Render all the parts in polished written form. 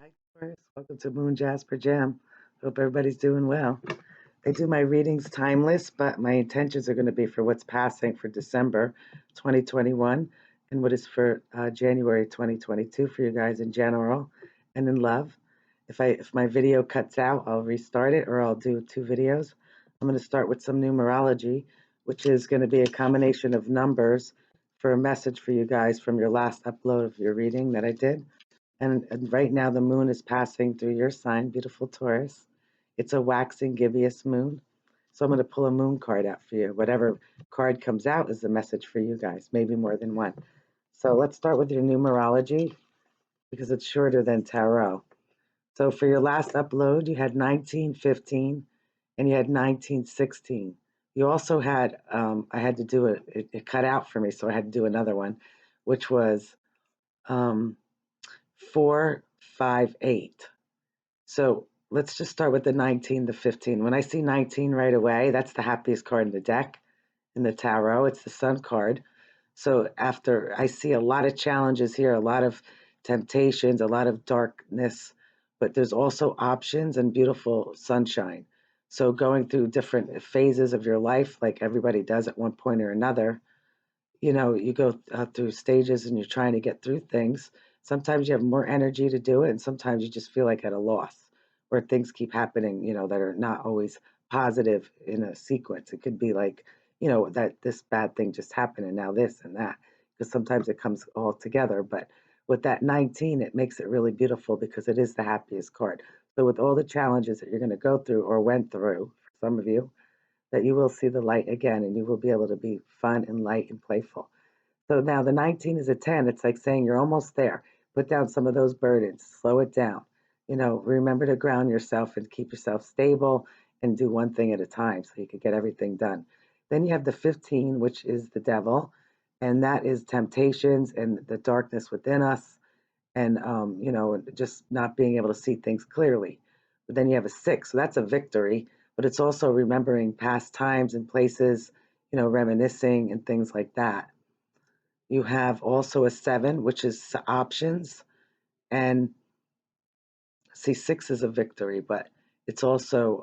Hi, Taurus. Welcome to Moon Jasper Jam. Hope everybody's doing well. I do my readings timeless, but my intentions are going to be for what's passing for December 2021 and what is for January 2022 for you guys in general and in love. If my video cuts out, I'll restart it or I'll do two videos. I'm going to start with some numerology, which is going to be a combination of numbers for a message for you guys from your last upload of your reading that I did. And right now the moon is passing through your sign, beautiful Taurus. It's a waxing gibbous moon. So I'm going to pull a moon card out for you. Whatever card comes out is a message for you guys, maybe more than one. So let's start with your numerology because it's shorter than tarot. So for your last upload, you had 1915 and you had 1916. You also had, I had to do it cut out for me, so I had to do another one, which was 458. So let's just start with the 19 to 15. When I see 19 right away, that's the happiest card in the deck in the tarot. It's the Sun card. So after I see a lot of challenges here, a lot of temptations, a lot of darkness, but there's also options and beautiful sunshine. So going through different phases of your life, like everybody does at one point or another, you go through stages and you're trying to get through things. Sometimes you have more energy to do it, and sometimes you just feel like at a loss, where things keep happening, that are not always positive in a sequence. It could be like, that this bad thing just happened and now this and that, because sometimes it comes all together. But with that 19, it makes it really beautiful because it is the happiest card. So with all the challenges that you're going to go through or went through, for some of you, that you will see the light again and you will be able to be fun and light and playful. So now the 19 is a 10. It's like saying you're almost there. Put down some of those burdens, slow it down. Remember to ground yourself and keep yourself stable and do one thing at a time so you can get everything done. Then you have the 15, which is the devil, and that is temptations and the darkness within us and, just not being able to see things clearly. But then you have a 6, so that's a victory, but it's also remembering past times and places, reminiscing and things like that. You have also a 7, which is options. And see, 6 is a victory, but it's also,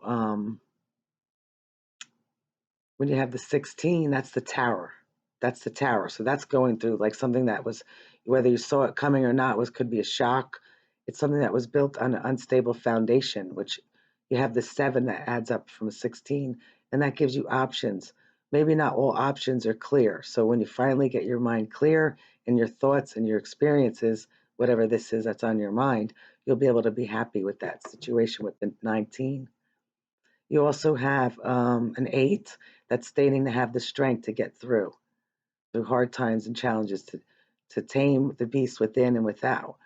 when you have the 16, that's the tower. That's the tower. So that's going through like something that was, whether you saw it coming or not, could be a shock. It's something that was built on an unstable foundation, which you have the 7 that adds up from a 16, and that gives you options. Maybe not all options are clear. So when you finally get your mind clear and your thoughts and your experiences, whatever this is that's on your mind, you'll be able to be happy with that situation with the 19. You also have an 8 that's stating to have the strength to get through hard times and challenges, to tame the beast within and without.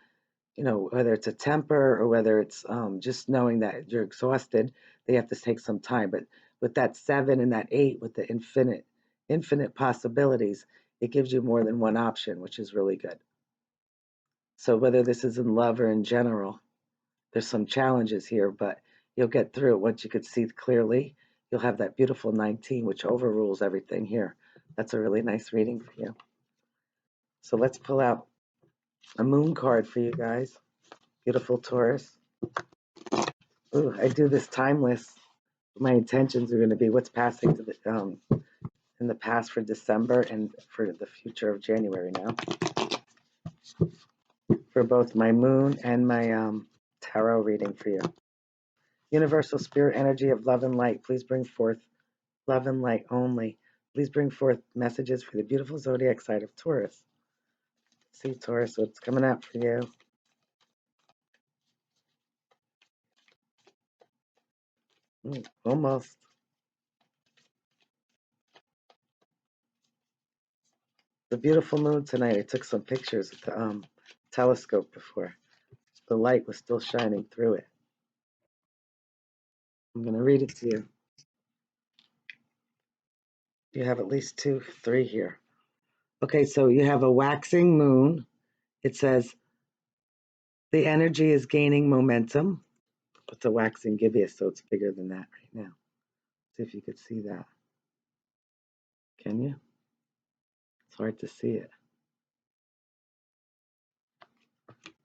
Whether it's a temper or whether it's just knowing that you're exhausted, they have to take some time. But with that 7 and that 8, with the infinite possibilities, it gives you more than one option, which is really good. So whether this is in love or in general, there's some challenges here, but you'll get through it once you could see clearly. You'll have that beautiful 19, which overrules everything here. That's a really nice reading for you. So let's pull out a moon card for you guys. Beautiful Taurus. Ooh, I do this timeless. My intentions are going to be what's passing to the in the past for December and for the future of January now. For both my moon and my tarot reading for you. Universal spirit energy of love and light, please bring forth love and light only. Please bring forth messages for the beautiful zodiac side of Taurus. See, Taurus, what's coming out for you? Almost. The beautiful moon tonight. I took some pictures with the telescope before. The light was still shining through it. I'm going to read it to you. You have at least 2, 3 here. Okay, so you have a waxing moon. It says the energy is gaining momentum. It's a waxing gibbous, so it's bigger than that right now. See if you could see that. Can you? It's hard to see it.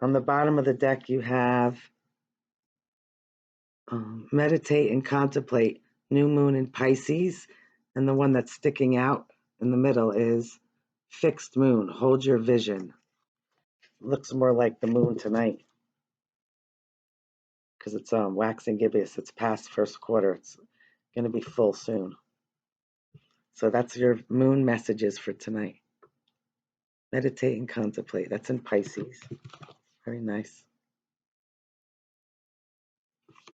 On the bottom of the deck, you have meditate and contemplate, new moon in Pisces. And the one that's sticking out in the middle is fixed moon, hold your vision. Looks more like the moon tonight because it's waxing gibbous. It's past first quarter. It's going to be full soon. So that's your moon messages for tonight. Meditate and contemplate. That's in Pisces. Very nice.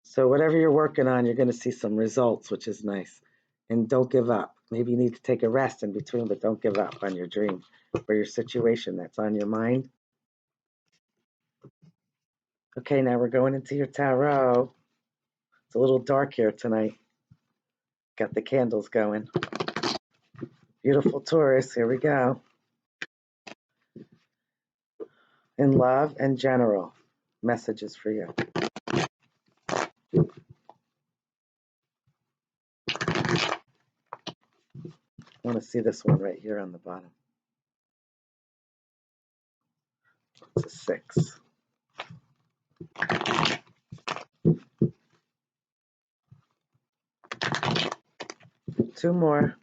So whatever you're working on, you're going to see some results, which is nice. And don't give up. Maybe you need to take a rest in between, but don't give up on your dream or your situation that's on your mind. Okay, now we're going into your tarot. It's a little dark here tonight. Got the candles going. Beautiful Taurus, here we go. In love and general, messages for you. I want to see this one right here on the bottom. It's a 6. Two more.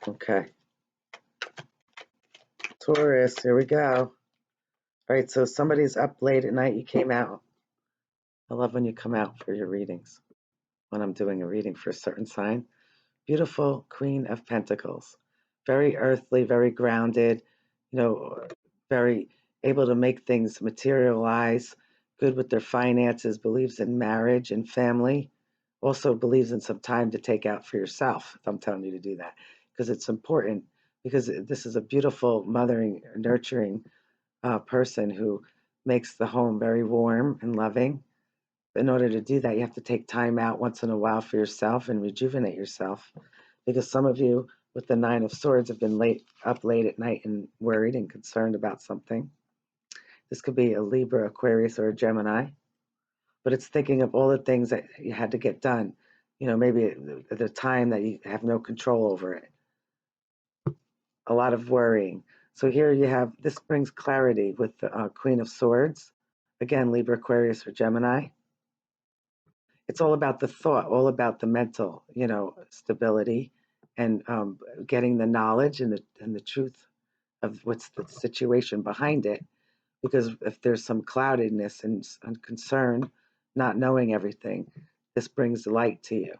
Okay. Taurus, here we go. All right, so somebody's up late at night. You came out. I love when you come out for your readings, when I'm doing a reading for a certain sign. Beautiful Queen of Pentacles. Very earthly, very grounded, very able to make things materialize, good with their finances, believes in marriage and family, also believes in some time to take out for yourself, if I'm telling you to do that, because it's important, because this is a beautiful, mothering, nurturing person who makes the home very warm and loving. In order to do that, you have to take time out once in a while for yourself and rejuvenate yourself. Because some of you with the Nine of Swords have been up late at night and worried and concerned about something. This could be a Libra, Aquarius, or a Gemini. But it's thinking of all the things that you had to get done. Maybe at the time that you have no control over it. A lot of worrying. So here you have, this brings clarity with the Queen of Swords. Again, Libra, Aquarius, or Gemini. It's all about the thought, all about the mental, stability, and getting the knowledge and the truth of what's the situation behind it. Because if there's some cloudedness and concern, not knowing everything, this brings light to you.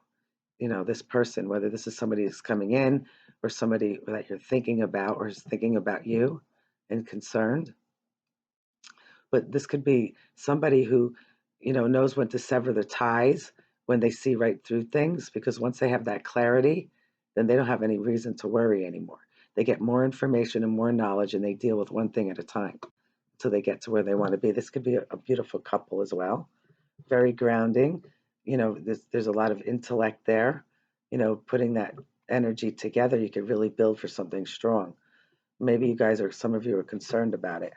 This person, whether this is somebody who's coming in or somebody that you're thinking about or is thinking about you and concerned. But this could be somebody who, knows when to sever the ties when they see right through things, because once they have that clarity, then they don't have any reason to worry anymore. They get more information and more knowledge, and they deal with one thing at a time until they get to where they want to be. This could be a beautiful couple as well. Very grounding. There's a lot of intellect there. Putting that energy together, you could really build for something strong. Maybe some of you are concerned about it.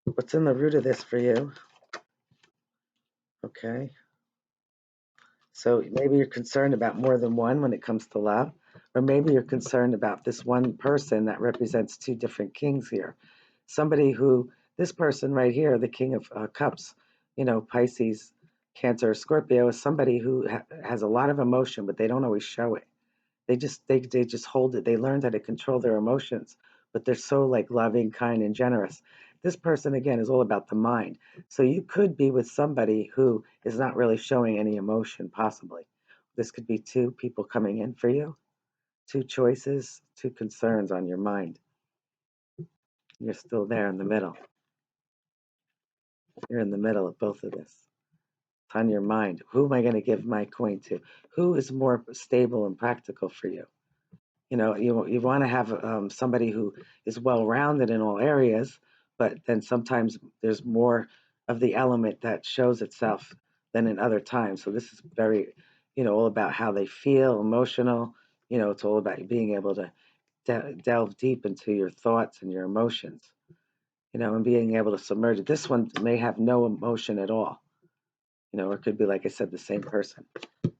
What's in the root of this for you? Okay. So maybe you're concerned about more than one when it comes to love, or maybe you're concerned about this one person that represents two different kings here. This person right here, the King of Cups, Pisces, Cancer, Scorpio, is somebody who has a lot of emotion, but they don't always show it. They just hold it. They learned how to control their emotions, but they're so like loving, kind, and generous. This person again is all about the mind. So you could be with somebody who is not really showing any emotion, possibly. This could be two people coming in for you, two choices, two concerns on your mind. You're still there in the middle. You're in the middle of both of this. It's on your mind. Who am I going to give my coin to? Who is more stable and practical for you? You want to have somebody who is well-rounded in all areas, but then sometimes there's more of the element that shows itself than in other times. So this is very, all about how they feel, emotional. It's all about being able to delve deep into your thoughts and your emotions. and being able to submerge it. This one may have no emotion at all, or it could be, like I said, the same person.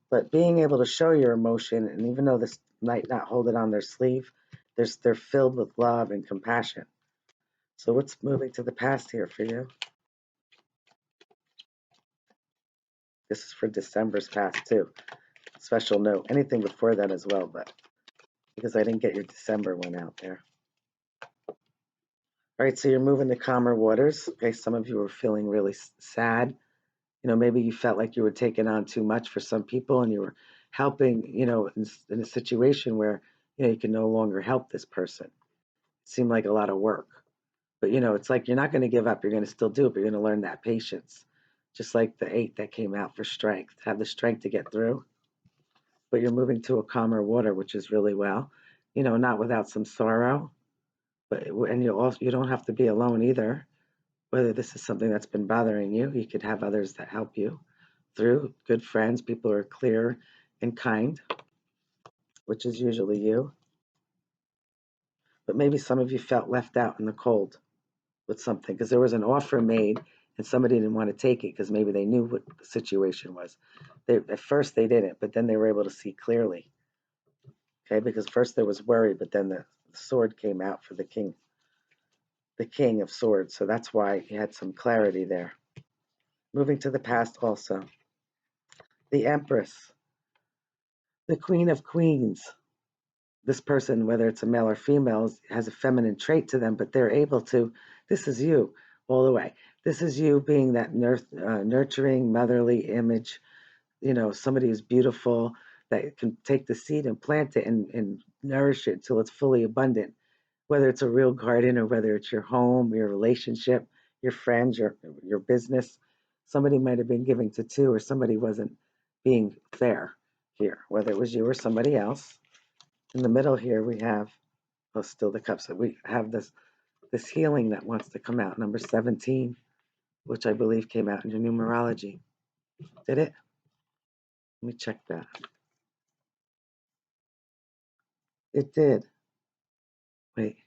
But being able to show your emotion, and even though this might not hold it on their sleeve, they're filled with love and compassion. So what's moving to the past here for you? This is for December's past too. Special note, anything before that as well, but because I didn't get your December one out there. All right, so you're moving to calmer waters. Okay, some of you are feeling really sad. Maybe you felt like you were taking on too much for some people and you were helping, in a situation where, you can no longer help this person. It seemed like a lot of work. But, it's like you're not going to give up. You're going to still do it, but you're going to learn that patience. Just like the 8 that came out for strength. Have the strength to get through. But you're moving to a calmer water, which is really well. Not without some sorrow. And you don't have to be alone either. Whether this is something that's been bothering you, you could have others that help you through, good friends, people who are clear and kind, which is usually you. But maybe some of you felt left out in the cold with something because there was an offer made and somebody didn't want to take it because maybe they knew what the situation was. At first they didn't, but then they were able to see clearly. Okay, because first there was worry, but then the sword came out for the king of swords. So that's why you had some clarity there. Moving to the past also. The Empress, the Queen of Queens. This person, whether it's a male or female, has a feminine trait to them, but they're able to, this is you all the way. This is you being that nurturing, motherly image, somebody who's beautiful, that can take the seed and plant it and nourish it till it's fully abundant, whether it's a real garden or whether it's your home, your relationship, your friends, your business. Somebody might have been giving to two, or somebody wasn't being fair here, whether it was you or somebody else. In the middle here, we have, still the cups. So we have this healing that wants to come out, number 17, which I believe came out in your numerology. Did it? Let me check that. It did. Wait.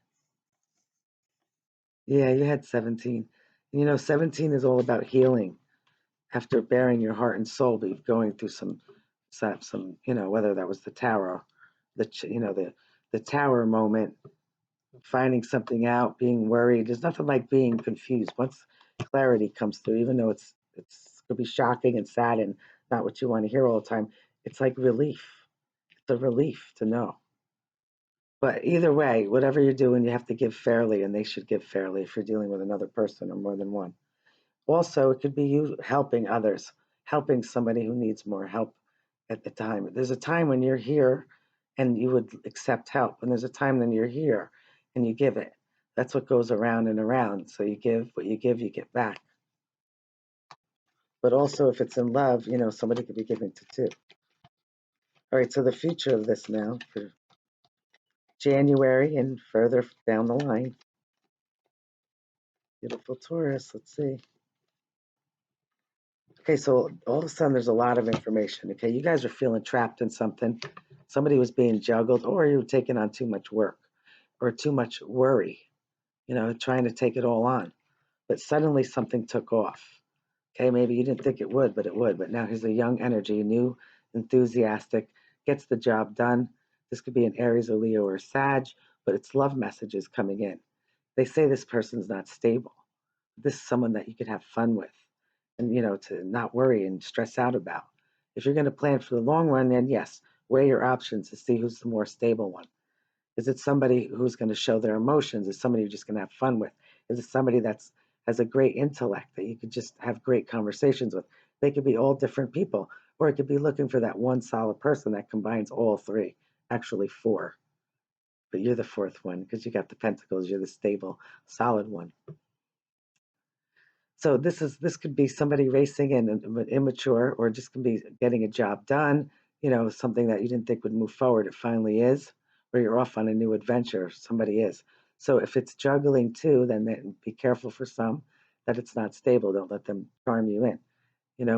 Yeah, you had 17. 17 is all about healing after bearing your heart and soul, but going through some, whether that was the tower, the tower moment, finding something out, being worried. There's nothing like being confused. Once clarity comes through, even though it's could be shocking and sad and not what you want to hear all the time, it's like relief. It's a relief to know. But either way, whatever you're doing, you have to give fairly, and they should give fairly if you're dealing with another person or more than one. Also, it could be you helping others, helping somebody who needs more help at the time. There's a time when you're here and you would accept help, and there's a time when you're here and you give it. That's what goes around and around. So you give what you give, you get back. But also, if it's in love, somebody could be giving to two. All right, so the future of this now for January and further down the line. Beautiful Taurus, let's see. Okay, so all of a sudden there's a lot of information. Okay, you guys are feeling trapped in something. Somebody was being juggled, or you were taking on too much work or too much worry, trying to take it all on. But suddenly something took off. Okay, maybe you didn't think it would, but it would. But now here's a young energy, new, enthusiastic, gets the job done. This could be an Aries or Leo or Sag, but it's love messages coming in. They say this person's not stable. This is someone that you could have fun with and, to not worry and stress out about. If you're going to plan for the long run, then yes, weigh your options to see who's the more stable one. Is it somebody who's going to show their emotions? Is somebody you're just going to have fun with? Is it somebody that's has a great intellect that you could just have great conversations with? They could be all different people, or it could be looking for that one solid person that combines all three, actually four. But you're the fourth one because you got the pentacles. You're the stable, solid one. So this could be somebody racing and immature, or just could be getting a job done. Something that you didn't think would move forward, it finally is, or you're off on a new adventure. Somebody is. So if it's juggling too, then be careful for some that it's not stable. Don't let them charm you in.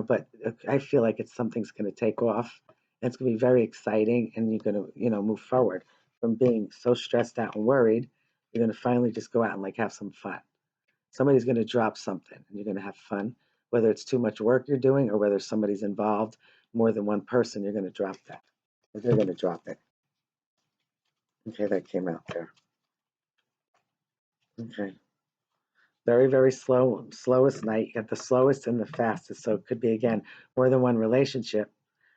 But I feel like it's something's going to take off. And it's going to be very exciting, and you're going to move forward from being so stressed out and worried. You're going to finally just go out and like have some fun. Somebody's going to drop something and you're going to have fun. Whether it's too much work you're doing or whether somebody's involved, more than one person, you're going to drop that. Or they're going to drop it. Okay, that came out there. Okay. Very, very slow, slowest night. You got the slowest and the fastest. So it could be, again, more than one relationship.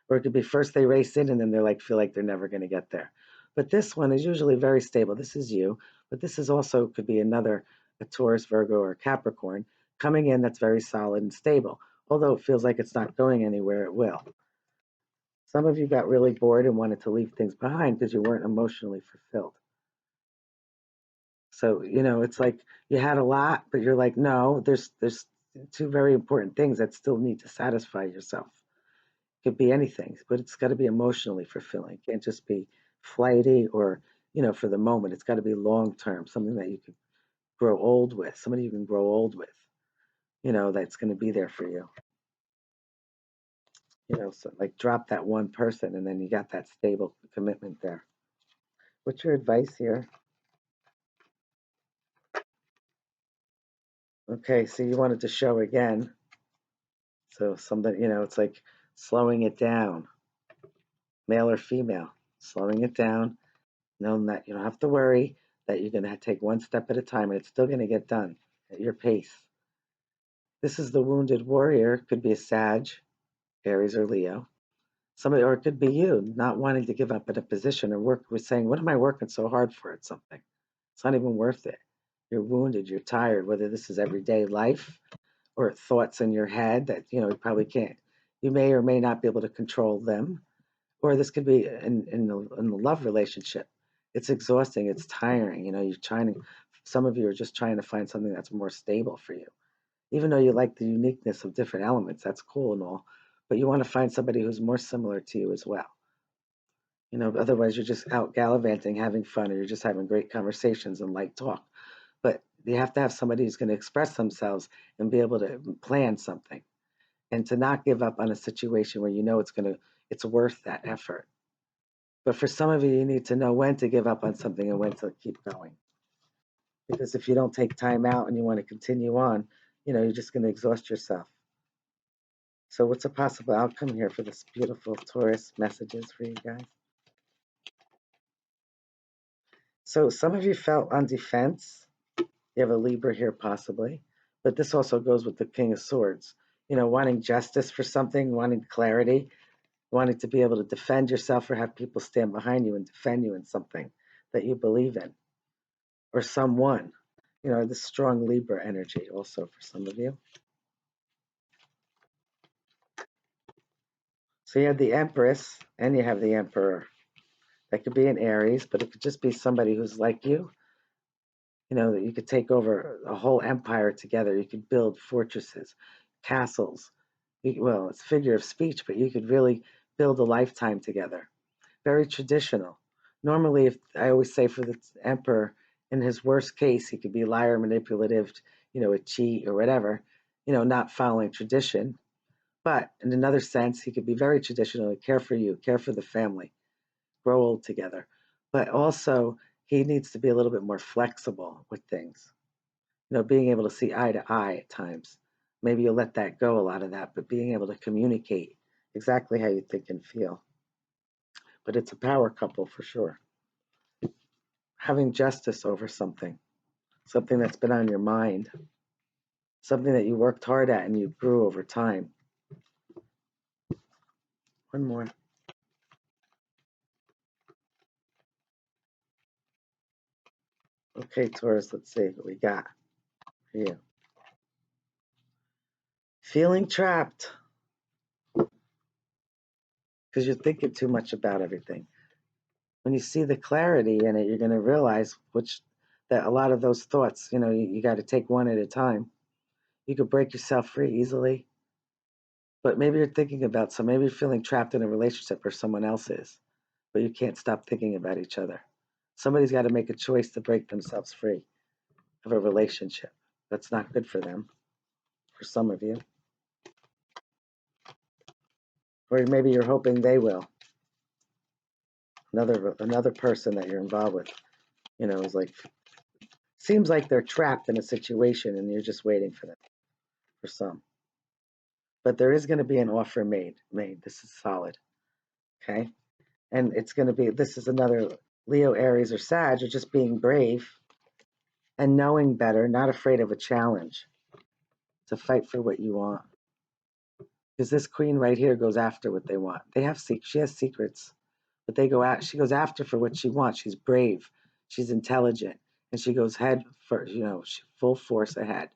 Or it could be first they race in and then they're like, feel like they're never going to get there. But this one is usually very stable. This is you. But this is also could be another, a Taurus, Virgo, or Capricorn coming in that's very solid and stable. Although it feels like it's not going anywhere, it will. Some of you got really bored and wanted to leave things behind because you weren't emotionally fulfilled. So, it's like you had a lot, but you're like, no, there's two very important things that still need to satisfy yourself. It could be anything, but it's got to be emotionally fulfilling. It can't just be flighty or, for the moment. It's got to be long term, something that you could grow old with, somebody you can grow old with, that's going to be there for you. So like drop that one person and then you got that stable commitment there. What's your advice here? Okay, so you wanted to show again. So somebody, it's like slowing it down, male or female, slowing it down, knowing that you don't have to worry, that you're going to take one step at a time and it's still going to get done at your pace. This is the wounded warrior, could be a Sag, Aries, or Leo. Somebody, or it could be you not wanting to give up at a position or work with saying, what am I working so hard for at something? It's not even worth it. You're wounded, you're tired, whether this is everyday life or thoughts in your head that you probably can't, you may or may not be able to control them, or this could be in the love relationship. It's exhausting, it's tiring. You're trying to, some of you are just trying to find something that's more stable for you, even though you like the uniqueness of different elements. That's cool and all, but you want to find somebody who's more similar to you as well. Otherwise you're just out gallivanting, having fun, or you're just having great conversations and light talk. But you have to have somebody who's going to express themselves and be able to plan something, and to not give up on a situation where it's worth that effort. But for some of you, you need to know when to give up on something and when to keep going. Because if you don't take time out and you want to continue on, you're just going to exhaust yourself. So what's a possible outcome here for this beautiful Taurus messages for you guys? So some of you felt on defense. You have a Libra here possibly, but this also goes with the King of Swords. Wanting justice for something, wanting clarity, wanting to be able to defend yourself or have people stand behind you and defend you in something that you believe in or someone. This strong Libra energy also for some of you. So you have the Empress and you have the Emperor. That could be an Aries, but it could just be somebody who's like you. That you could take over a whole empire together. You could build fortresses, castles. Well, it's figure of speech, but you could really build a lifetime together. Very traditional. Normally, if I always say for the emperor, in his worst case, he could be liar, manipulative, a cheat or whatever, not following tradition. But in another sense, he could be very traditional, care for you, care for the family, grow old together. But also, he needs to be a little bit more flexible with things, being able to see eye to eye at times. Maybe you'll let that go, a lot of that, but being able to communicate exactly how you think and feel. But it's a power couple for sure. Having justice over something that's been on your mind, something that you worked hard at and you grew over time. One more. Okay, Taurus, let's see what we got for you. Feeling trapped because you're thinking too much about everything. When you see the clarity in it, you're going to realize that a lot of those thoughts, you got to take one at a time. You could break yourself free easily, but maybe you're thinking about, so maybe you're feeling trapped in a relationship or someone else is, but you can't stop thinking about each other. Somebody's got to make a choice to break themselves free of a relationship. That's not good for them, for some of you. Or maybe you're hoping they will. Another person that you're involved with, is like Seems like they're trapped in a situation and you're just waiting for them, for some. But there is going to be an offer made. This is solid. Okay. And it's going to be, this is another Leo, Aries, or Sag, or just being brave and knowing better, not afraid of a challenge to fight for what you want. Because this queen right here goes after what they want. She has secrets, but she goes after for what she wants. She's brave, she's intelligent, and she goes head first, full force ahead.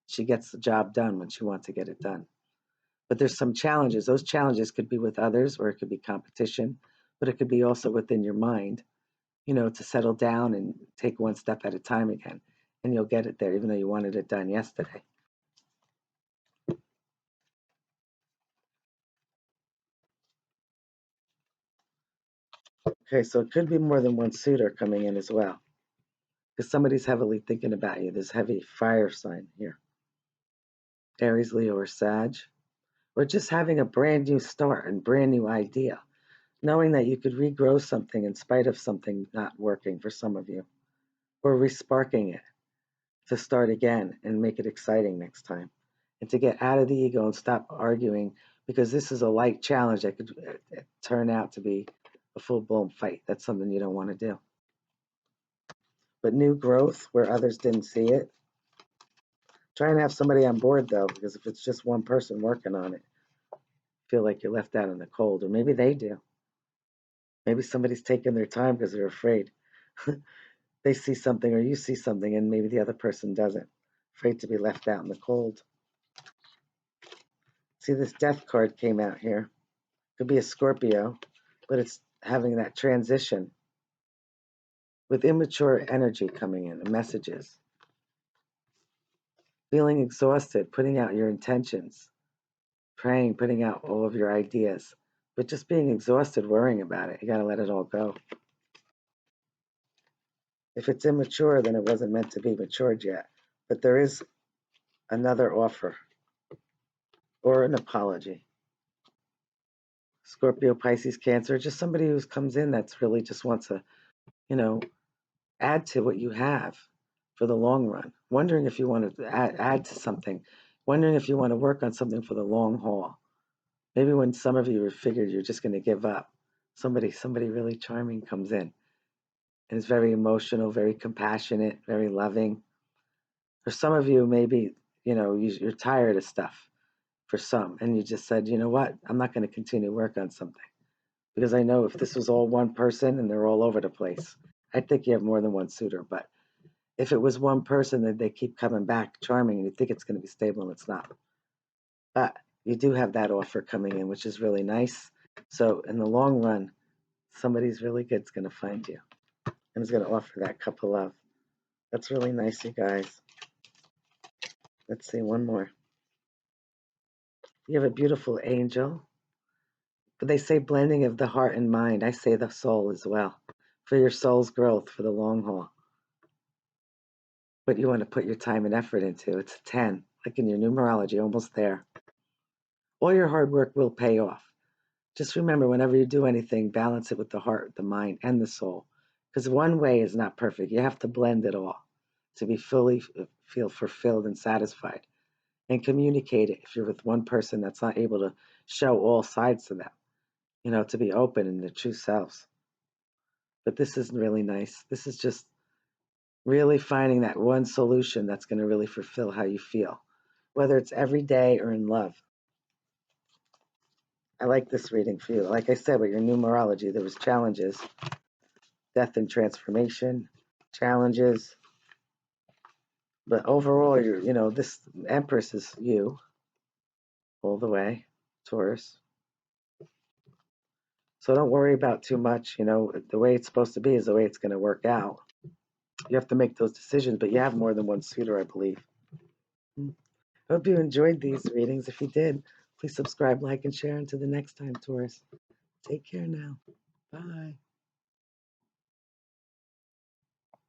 She gets the job done when she wants to get it done. But there's some challenges. Those challenges could be with others, or it could be competition, but it could be also within your mind, to settle down and take one step at a time again. And you'll get it there, even though you wanted it done yesterday. Okay, so it could be more than one suitor coming in as well, because somebody's heavily thinking about you. There's heavy fire sign here. Aries, Leo, or Sag. Or just having a brand new start and brand new idea. Knowing that you could regrow something in spite of something not working for some of you. Or resparking it to start again and make it exciting next time. And to get out of the ego and stop arguing, because this is a light challenge that could turn out to be a full-blown fight. That's something you don't want to do. But new growth where others didn't see it. Try and have somebody on board, though, because if it's just one person working on it, feel like you're left out in the cold. Or maybe they do. Maybe somebody's taking their time because they're afraid. They see something or you see something and maybe the other person doesn't. Afraid to be left out in the cold. See, this death card came out here. Could be a Scorpio, but it's having that transition with immature energy coming in and messages. Feeling exhausted, putting out your intentions, praying, putting out all of your ideas, but just being exhausted, worrying about it. You got to let it all go. If it's immature, then it wasn't meant to be matured yet. But there is another offer or an apology. Scorpio, Pisces, Cancer, just somebody who comes in that's really just wants to, add to what you have for the long run. Wondering if you want to add to something. Wondering if you want to work on something for the long haul. Maybe when some of you figured you're just going to give up, somebody really charming comes in and is very emotional, very compassionate, very loving. For some of you, maybe, you're tired of stuff for some, and you just said, you know what, I'm not going to continue work on something. Because I know if this was all one person and they're all over the place, I think you have more than one suitor. But if it was one person, then they keep coming back charming and you think it's going to be stable and it's not. But you do have that offer coming in, which is really nice. So in the long run, somebody's really good's going to find you and is going to offer that cup of love. That's really nice, you guys. Let's see, one more. You have a beautiful angel. But they say blending of the heart and mind. I say the soul as well. For your soul's growth, for the long haul. But you want to put your time and effort into. It's a 10, like in your numerology, almost there. All your hard work will pay off. Just remember, whenever you do anything, balance it with the heart, the mind, and the soul. Because one way is not perfect. You have to blend it all to be fully feel fulfilled and satisfied. And communicate it if you're with one person that's not able to show all sides to them, to be open in their true selves. But this is really nice. This is just really finding that one solution that's going to really fulfill how you feel, whether it's every day or in love. I like this reading for you. Like I said, with your numerology, there was challenges, death and transformation, challenges. But overall, this Empress is you all the way, Taurus. So don't worry about too much. The way it's supposed to be is the way it's going to work out. You have to make those decisions, but you have more than one suitor, I believe. Hope you enjoyed these readings. If you did, please subscribe, like, and share. Until the next time, Taurus. Take care now. Bye.